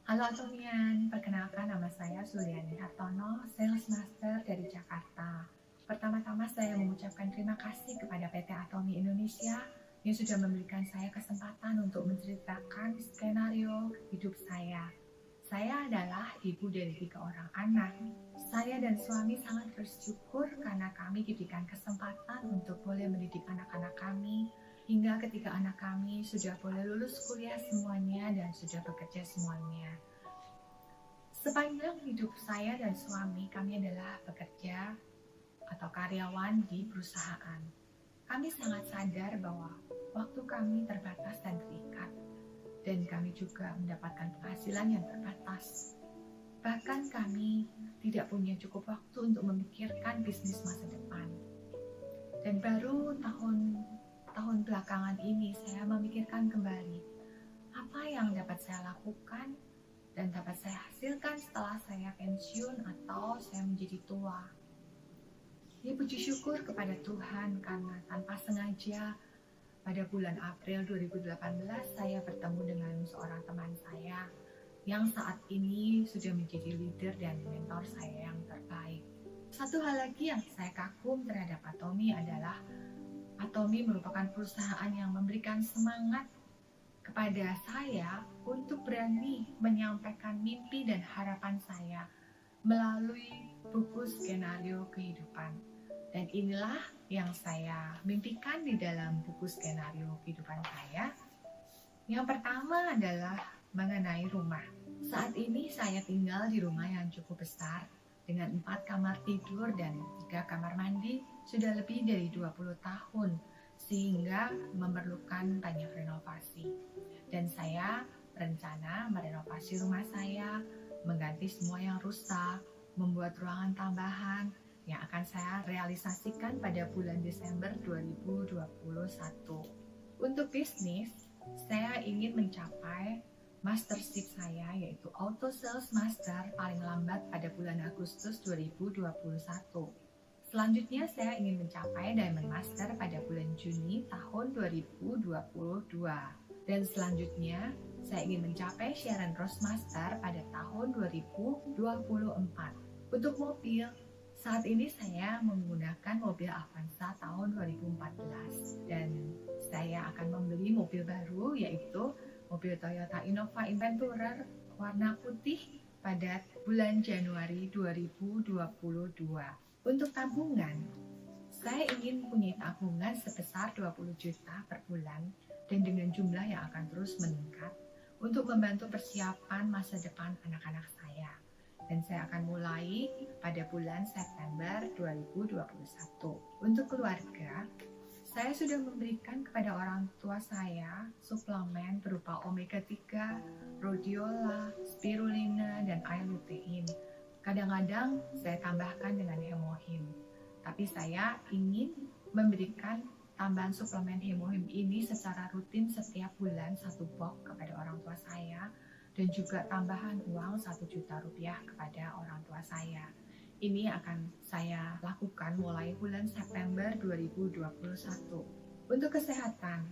Halo Atomian, perkenalkan nama saya Suliani Hartono, Sales Master dari Jakarta. Pertama-tama saya mengucapkan terima kasih kepada PT Atomi Indonesia yang sudah memberikan saya kesempatan untuk menceritakan skenario hidup saya. Saya adalah ibu dari 3 orang anak. Saya dan suami sangat bersyukur karena kami diberikan kesempatan untuk boleh mendidik anak-anak kami hingga ketika anak kami sudah boleh lulus kuliah semuanya dan sudah bekerja semuanya. Sepanjang hidup saya dan suami, kami adalah pekerja atau karyawan di perusahaan. Kami sangat sadar bahwa waktu kami terbatas dan terikat, dan kami juga mendapatkan penghasilan yang terbatas. Bahkan kami tidak punya cukup waktu untuk memikirkan bisnis masa depan. Dan baru tahun belakangan ini saya memikirkan kembali apa yang dapat saya lakukan dan dapat saya hasilkan setelah saya pensiun atau saya menjadi tua. Ya, puji syukur kepada Tuhan karena tanpa sengaja pada bulan April 2018 saya bertemu dengan seorang teman saya yang saat ini sudah menjadi leader dan mentor saya yang terbaik. Satu hal lagi yang saya kagum terhadap Atomi adalah Atomi merupakan perusahaan yang memberikan semangat kepada saya untuk berani menyampaikan mimpi dan harapan saya melalui buku skenario kehidupan. Dan inilah yang saya mimpikan di dalam buku skenario kehidupan saya. Yang pertama adalah mengenai rumah. Saat ini saya tinggal di rumah yang cukup besar dengan 4 kamar tidur dan 3 kamar mandi sudah lebih dari 20 tahun sehingga memerlukan banyak renovasi. Dan saya berencana merenovasi rumah saya, mengganti semua yang rusak, membuat ruangan tambahan yang akan saya realisasikan pada bulan Desember 2021. Untuk bisnis, saya ingin mencapai mastership saya yaitu Auto Sales Master paling lambat pada bulan Agustus 2021. Selanjutnya saya ingin mencapai Diamond Master pada bulan Juni tahun 2022. Dan selanjutnya saya ingin mencapai Sharon Rose Master pada tahun 2024. Untuk mobil, saat ini saya menggunakan mobil Avanza tahun 2014 dan saya akan membeli mobil baru yaitu mobil Toyota Innova Inventurer warna putih pada bulan Januari 2022. Untuk tabungan, saya ingin punya tabungan sebesar 20 juta per bulan dan dengan jumlah yang akan terus meningkat untuk membantu persiapan masa depan anak-anak saya. Dan saya akan mulai pada bulan September 2021. Untuk keluarga, saya sudah memberikan kepada orang tua saya suplemen berupa omega 3, rhodiola, spirulina, dan air lutein. Kadang-kadang saya tambahkan dengan hemohim. Tapi saya ingin memberikan tambahan suplemen hemohim ini secara rutin setiap bulan 1 box kepada orang tua saya dan juga tambahan uang 1 juta rupiah kepada orang tua saya. Ini akan saya lakukan mulai bulan September 2021. Untuk kesehatan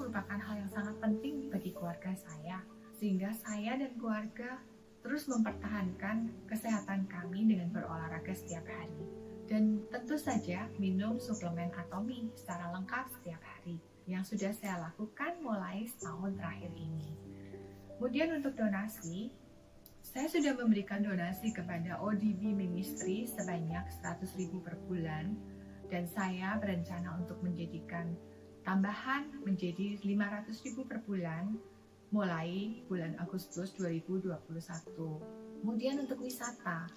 merupakan hal yang sangat penting bagi keluarga saya, sehingga saya dan keluarga terus mempertahankan kesehatan kami dengan berolahraga setiap hari. Dan tentu saja minum suplemen Atomi secara lengkap setiap hari, yang sudah saya lakukan mulai setahun terakhir ini. Kemudian untuk donasi, saya sudah memberikan donasi kepada ODB Ministry sebanyak 100.000 per bulan dan saya berencana untuk menjadikan tambahan menjadi 500.000 per bulan mulai bulan Agustus 2021. Kemudian untuk wisata,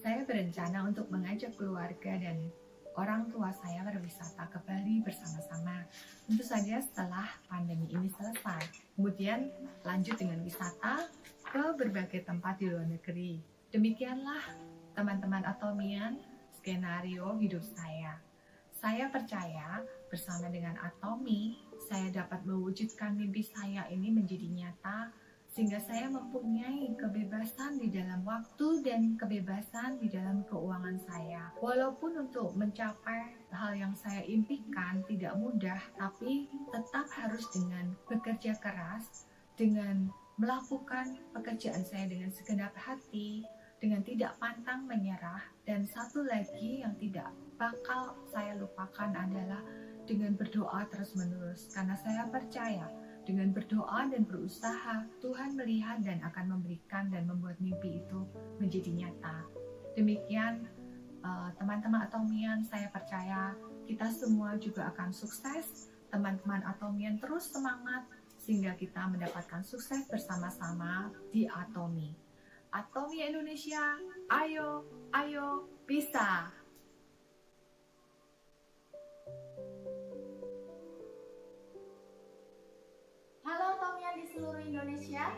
saya berencana untuk mengajak keluarga dan orang tua saya berwisata ke Bali bersama-sama. Tentu saja setelah pandemi ini selesai. Kemudian lanjut dengan wisata ke berbagai tempat di luar negeri. Demikianlah teman-teman Atomian skenario hidup saya. Saya percaya bersama dengan Atomi, saya dapat mewujudkan mimpi saya ini menjadi nyata sehingga saya mempunyai kebebasan di dalam waktu dan kebebasan di dalam keuangan saya. Walaupun untuk mencapai hal yang saya impikan tidak mudah, tapi tetap harus dengan bekerja keras dengan melakukan pekerjaan saya dengan segenap hati, dengan tidak pantang menyerah. Dan satu lagi yang tidak bakal saya lupakan adalah dengan berdoa terus-menerus, karena saya percaya dengan berdoa dan berusaha, Tuhan melihat dan akan memberikan dan membuat mimpi itu menjadi nyata. Demikian teman-teman Atomian, saya percaya kita semua juga akan sukses. Teman-teman Atomian terus semangat sehingga kita mendapatkan sukses bersama-sama di Atomi. Atomi Indonesia, ayo, ayo, bisa! Halo Atomian di seluruh Indonesia.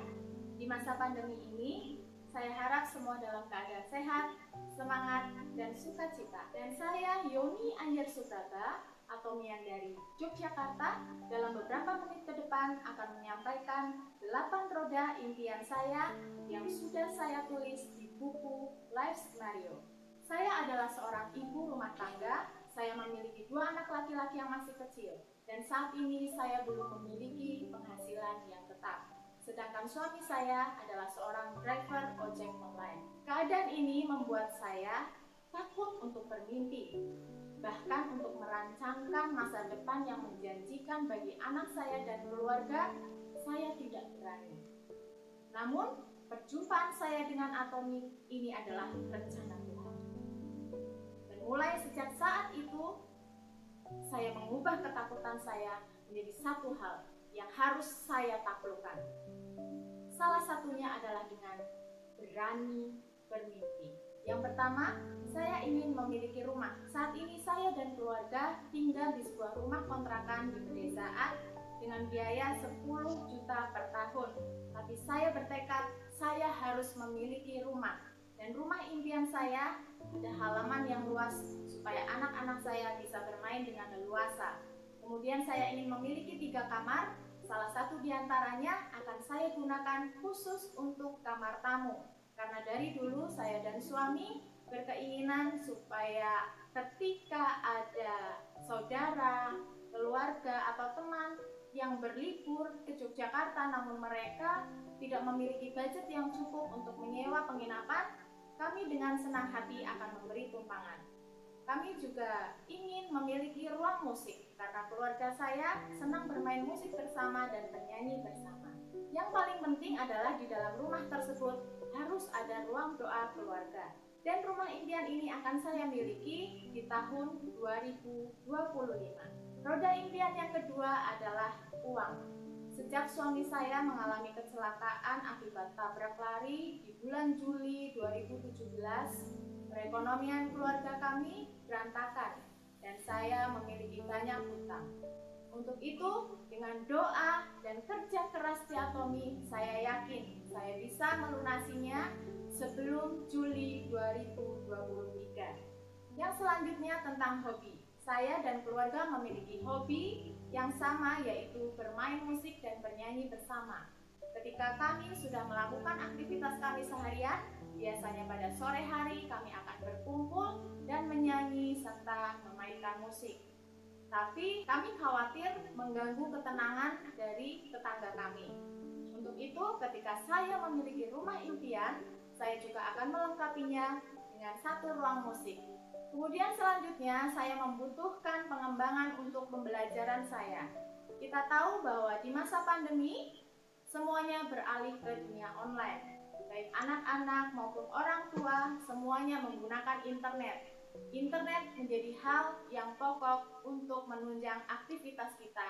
Di masa pandemi ini, saya harap semua dalam keadaan sehat, semangat, dan sukacita. Dan saya Yoni Anjar Subrata, Atomian dari Yogyakarta, dalam beberapa menit ke depan akan menyampaikan 8 roda impian saya yang sudah saya tulis di buku Life Scenario. Saya adalah seorang ibu rumah tangga. Saya memiliki 2 anak laki-laki yang masih kecil. Dan saat ini saya belum memiliki penghasilan yang tetap. Sedangkan suami saya adalah seorang driver ojek online. Keadaan ini membuat saya takut untuk bermimpi, bahkan untuk merancangkan masa depan yang menjanjikan bagi anak saya dan keluarga, saya tidak berani. Namun, perjumpaan saya dengan Atomi ini adalah rencana Tuhan. Dan mulai sejak saat itu, saya mengubah ketakutan saya menjadi satu hal yang harus saya taklukkan. Salah satunya adalah dengan berani bermimpi. Yang pertama, saya ingin memiliki rumah. Saat ini saya dan keluarga tinggal di sebuah rumah kontrakan di pedesaan dengan biaya 10 juta per tahun. Tapi saya bertekad, saya harus memiliki rumah. Dan rumah impian saya ada halaman yang luas supaya anak-anak saya bisa bermain dengan leluasa. Kemudian saya ingin memiliki 3 kamar, salah satu diantaranya akan saya gunakan khusus untuk kamar tamu. Karena dari dulu saya dan suami berkeinginan supaya ketika ada saudara, keluarga, atau teman yang berlibur ke Yogyakarta namun mereka tidak memiliki budget yang cukup untuk menyewa penginapan, kami dengan senang hati akan memberi tumpangan. Kami juga ingin memiliki ruang musik karena keluarga saya senang bermain musik bersama dan bernyanyi bersama. Yang paling penting adalah di dalam rumah tersebut harus ada ruang doa keluarga. Dan rumah impian ini akan saya miliki di tahun 2025. Roda impian yang kedua adalah uang. Sejak suami saya mengalami kecelakaan akibat tabrak lari di bulan Juli 2017, perekonomian keluarga kami berantakan dan saya memiliki banyak hutang. Untuk itu, dengan doa dan kerja keras di Atomi, saya yakin saya bisa melunasinya sebelum Juli 2023. Yang selanjutnya tentang hobi. Saya dan keluarga memiliki hobi yang sama, yaitu bermain musik dan bernyanyi bersama. Ketika kami sudah melakukan aktivitas kami seharian, biasanya pada sore hari kami akan berkumpul dan menyanyi serta memainkan musik. Tapi kami khawatir mengganggu ketenangan dari tetangga kami. Untuk itu, ketika saya memiliki rumah impian, saya juga akan melengkapinya dengan satu ruang musik. Kemudian selanjutnya saya membutuhkan pengembangan untuk pembelajaran saya. Kita tahu bahwa di masa pandemi semuanya beralih ke dunia online. Baik anak-anak maupun orang tua semuanya menggunakan internet. Internet menjadi hal yang pokok untuk menunjang aktivitas kita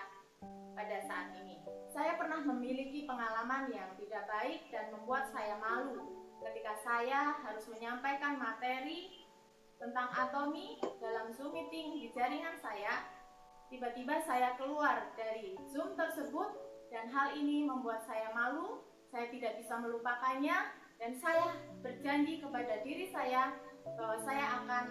pada saat ini. Saya pernah memiliki pengalaman yang tidak baik dan membuat saya malu ketika saya harus menyampaikan materi tentang Atomi dalam Zoom meeting di jaringan saya. Tiba-tiba saya keluar dari Zoom tersebut dan hal ini membuat saya malu. Saya tidak bisa melupakannya dan saya berjanji kepada diri saya bahwa saya akan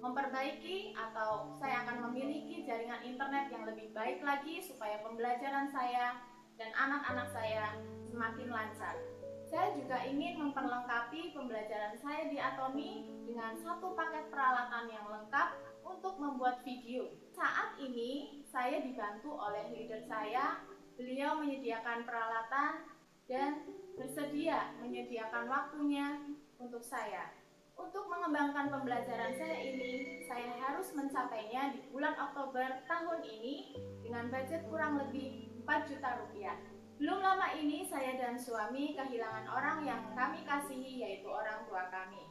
memperbaiki atau saya akan memiliki jaringan internet yang lebih baik lagi supaya pembelajaran saya dan anak-anak saya semakin lancar. Saya juga ingin memperlengkapi pembelajaran saya di Atomi dengan satu paket peralatan yang lengkap untuk membuat video. Saat ini saya dibantu oleh leader saya Beliau menyediakan peralatan dan bersedia menyediakan waktunya untuk saya. Untuk mengembangkan pembelajaran saya ini, saya harus mencapainya di bulan Oktober tahun ini dengan budget kurang lebih 4 juta rupiah. Belum lama ini saya dan suami kehilangan orang yang kami kasihi, yaitu orang tua kami.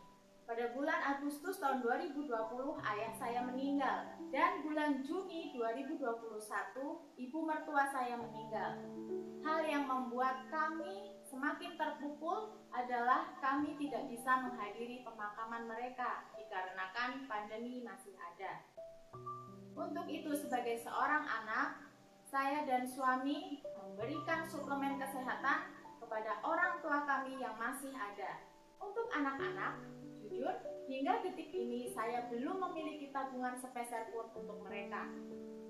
Pada bulan Agustus tahun 2020 ayah saya meninggal, dan bulan Juni 2021 ibu mertua saya meninggal. Hal yang membuat kami semakin terpukul adalah kami tidak bisa menghadiri pemakaman mereka dikarenakan pandemi masih ada. Untuk itu, sebagai seorang anak, saya dan suami memberikan suplemen kesehatan kepada orang tua kami yang masih ada. Untuk anak-anak, jujur, hingga detik ini saya belum memiliki tabungan sepeser pun untuk mereka.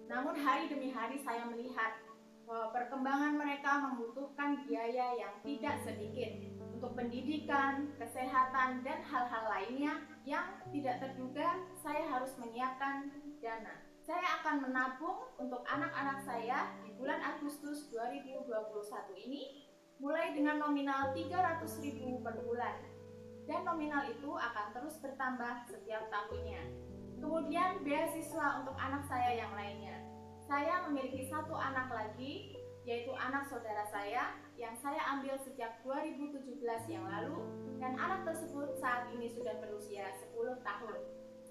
Namun hari demi hari saya melihat bahwa perkembangan mereka membutuhkan biaya yang tidak sedikit untuk pendidikan, kesehatan, dan hal-hal lainnya yang tidak terduga. Saya harus menyiapkan dana. Saya akan menabung untuk anak-anak saya di bulan Agustus 2021 ini mulai dengan nominal 300.000 per bulan, dan nominal itu akan terus bertambah setiap tahunnya. Kemudian beasiswa untuk anak saya yang lainnya. Saya memiliki satu anak lagi, yaitu anak saudara saya yang saya ambil sejak 2017 yang lalu, dan anak tersebut saat ini sudah berusia 10 tahun.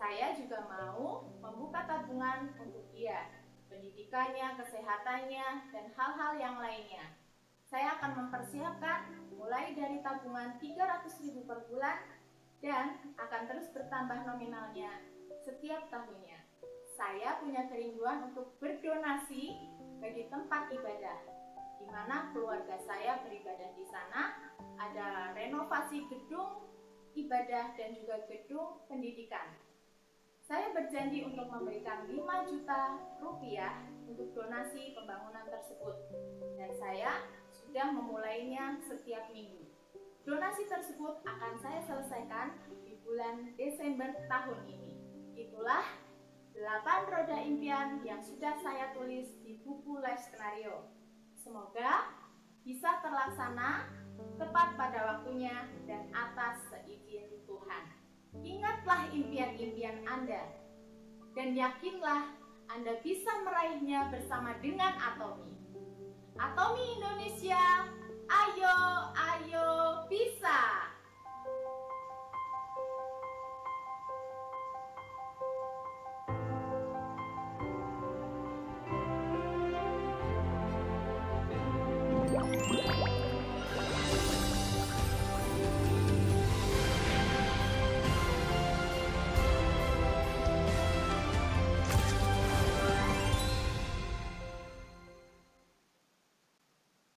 Saya juga mau membuka tabungan untuk dia, pendidikannya, kesehatannya, dan hal-hal yang lainnya. Saya akan mempersiapkan mulai dari tabungan 300.000 per bulan dan akan terus bertambah nominalnya setiap tahunnya. Saya punya kerinduan untuk berdonasi bagi tempat ibadah, di mana keluarga saya beribadah di sana. Ada renovasi gedung ibadah dan juga gedung pendidikan. Saya berjanji untuk memberikan 5 juta rupiah untuk donasi pembangunan tersebut, dan saya sudah memulainya setiap minggu. Donasi tersebut akan saya selesaikan di bulan Desember tahun ini. Itulah 8 roda impian yang sudah saya tulis di buku Life Scenario. Semoga bisa terlaksana tepat pada waktunya dan atas seizin Tuhan. Ingatlah impian-impian Anda dan yakinlah Anda bisa meraihnya bersama dengan Atomi. Atomi Indonesia